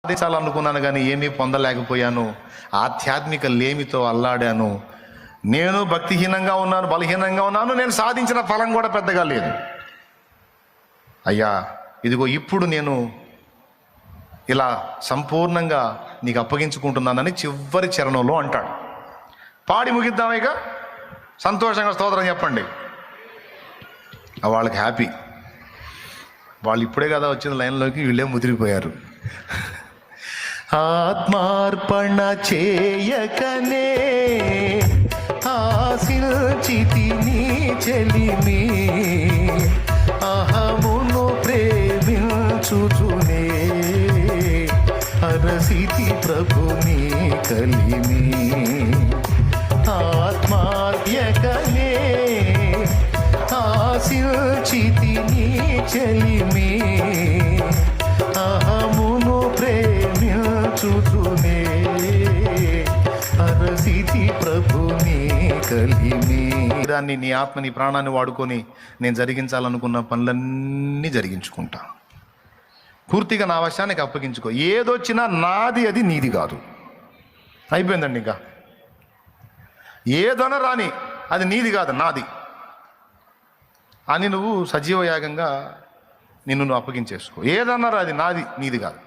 సాధించాలనుకున్నాను కానీ ఏమీ పొందలేకపోయాను. ఆధ్యాత్మిక లేమితో అల్లాడాను. నేను భక్తిహీనంగా ఉన్నాను, బలహీనంగా ఉన్నాను. నేను సాధించిన ఫలం కూడా పెద్దగా లేదు. అయ్యా, ఇదిగో ఇప్పుడు నేను ఇలా సంపూర్ణంగా నీకు అప్పగించుకుంటున్నానని చివరి చరణంలో అంటాడు. పాడి ముగిద్దాం ఇక. సంతోషంగా స్తోత్రం చెప్పండి. వాళ్ళకి హ్యాపీ. వాళ్ళు ఇప్పుడే కదా వచ్చిన లైన్లోకి, వీళ్ళే ముదిరిపోయారు. ఆత్మార్పణ చేయకనే ఆశించితి నీ చెలిమి, అహమును ప్రేమించుచునే అరసితి ప్రభుని కలిమి. ఆత్మార్యకనే ఆశించితి నీ చెలిమి, అహమును ప్రేమించుచునే అరసితి ప్రభుని కలిమి. దాన్ని నీ ఆత్మ నీ ప్రాణాన్ని వాడుకొని నేను జరిగించాలనుకున్న పనులన్నీ జరిగించుకుంటా. పూర్తిగా నా వశానికి అప్పగించుకో. ఏదొచ్చినా నాది, అది నీది కాదు. అయిపోయిందండి. ఇంకా ఏదైనా రాని, అది నీది కాదు, నాది అని నువ్వు సజీవ యాగంగా నిన్ను నువ్వు అప్పగించేసుకో. ఏదన్నా అది నాది, నీది కాదు.